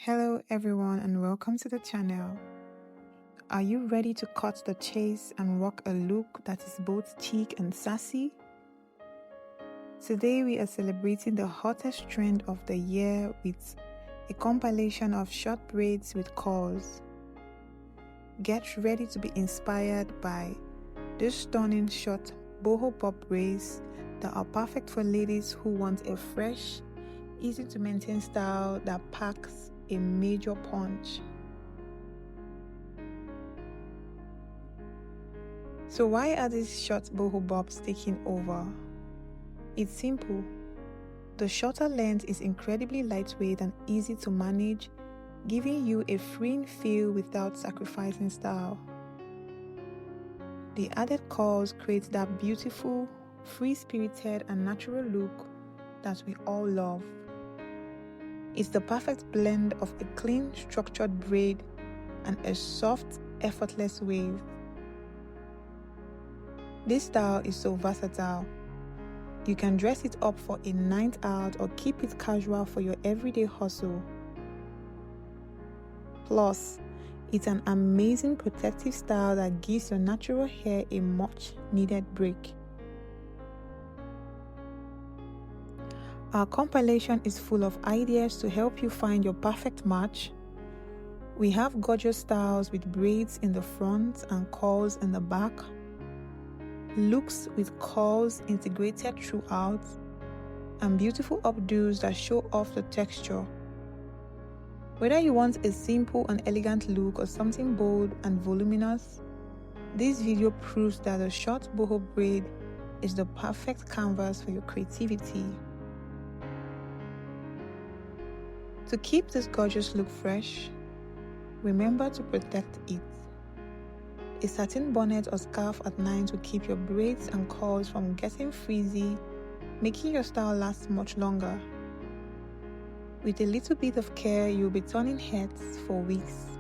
Hello everyone and welcome to the channel. Are you ready to cut the chase and rock a look that is both chic and sassy? Today we are celebrating the hottest trend of the year with a compilation of short braids with curls. Get ready to be inspired by these stunning short boho bob braids that are perfect for ladies who want a fresh, easy to maintain style that packs a major punch. So why are these short boho bobs taking over? It's simple. The shorter length is incredibly lightweight and easy to manage, giving you a freeing feel without sacrificing style. The added curls create that beautiful, free-spirited and natural look that we all love. It's the perfect blend of a clean, structured braid and a soft, effortless wave. This style is so versatile. You can dress it up for a night out or keep it casual for your everyday hustle. Plus, it's an amazing protective style that gives your natural hair a much needed break. Our compilation is full of ideas to help you find your perfect match. We have gorgeous styles with braids in the front and curls in the back, looks with curls integrated throughout, and beautiful updos that show off the texture. Whether you want a simple and elegant look or something bold and voluminous, this video proves that the short boho braid is the perfect canvas for your creativity. To keep this gorgeous look fresh, remember to protect it. A satin bonnet or scarf at night will keep your braids and curls from getting frizzy, making your style last much longer. With a little bit of care, you'll be turning heads for weeks.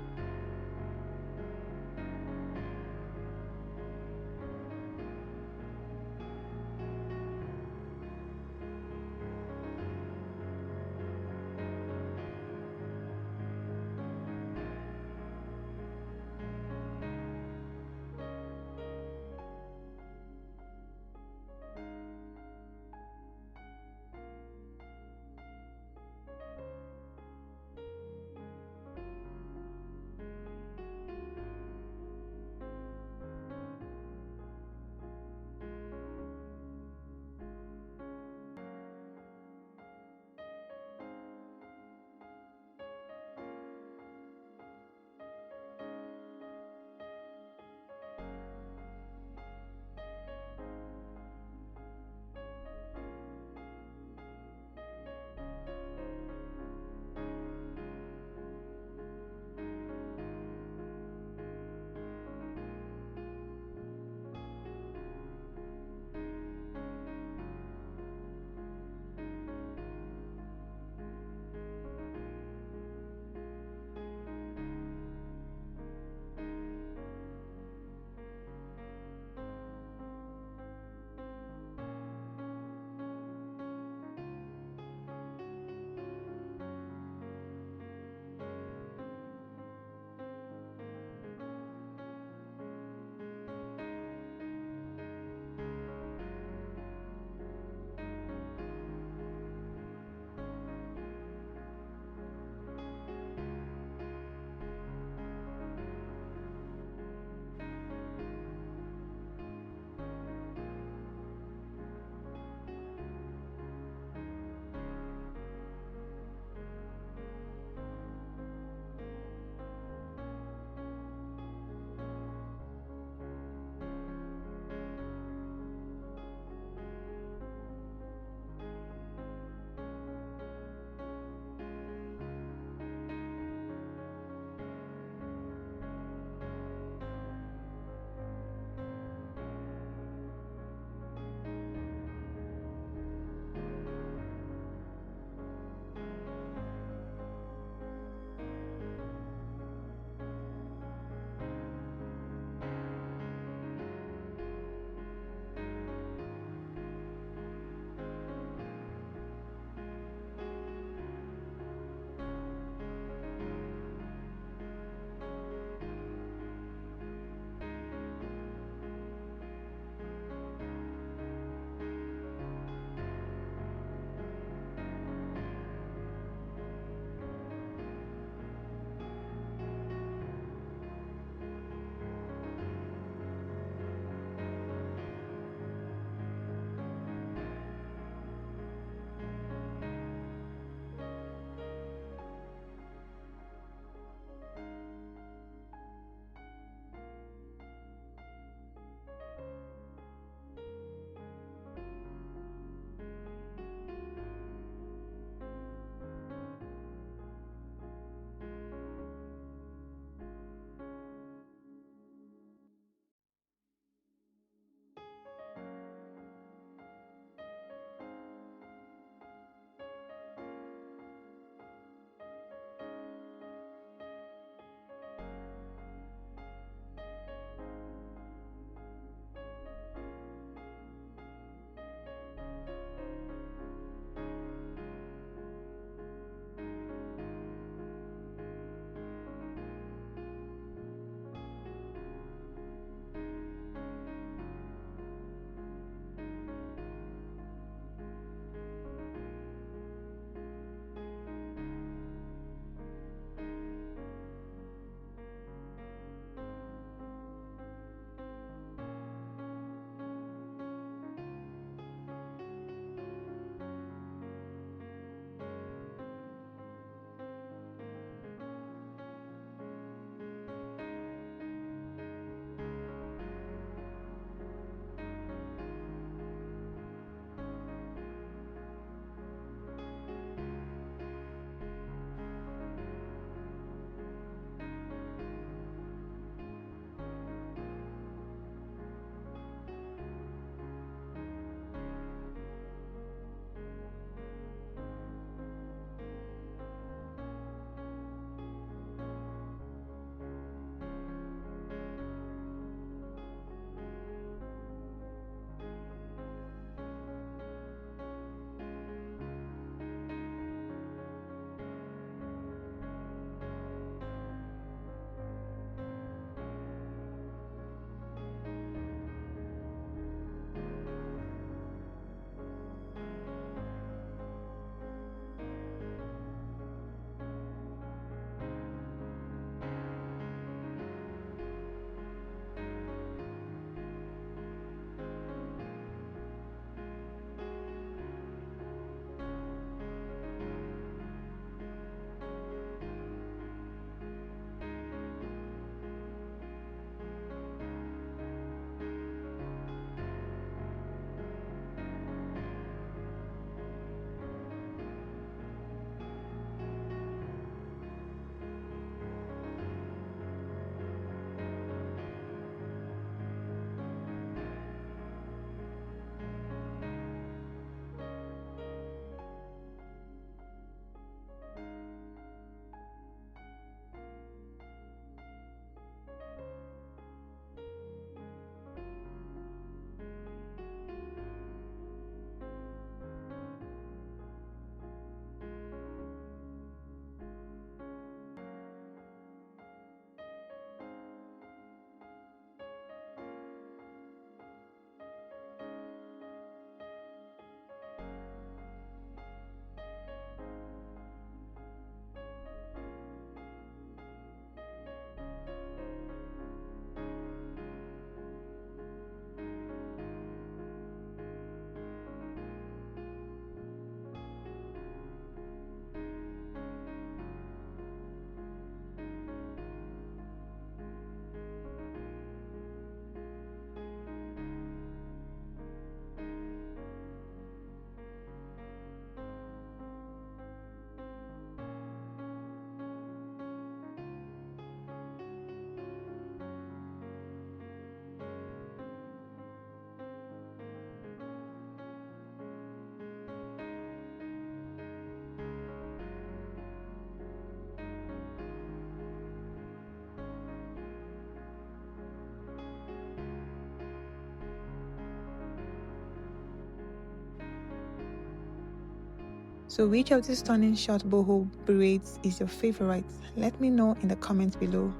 So which of these stunning short boho braids is your favorite? Let me know in the comments below.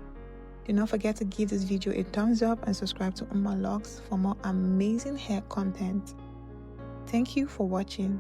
Do not forget to give this video a thumbs up and subscribe to Locks for more amazing hair content. Thank you for watching.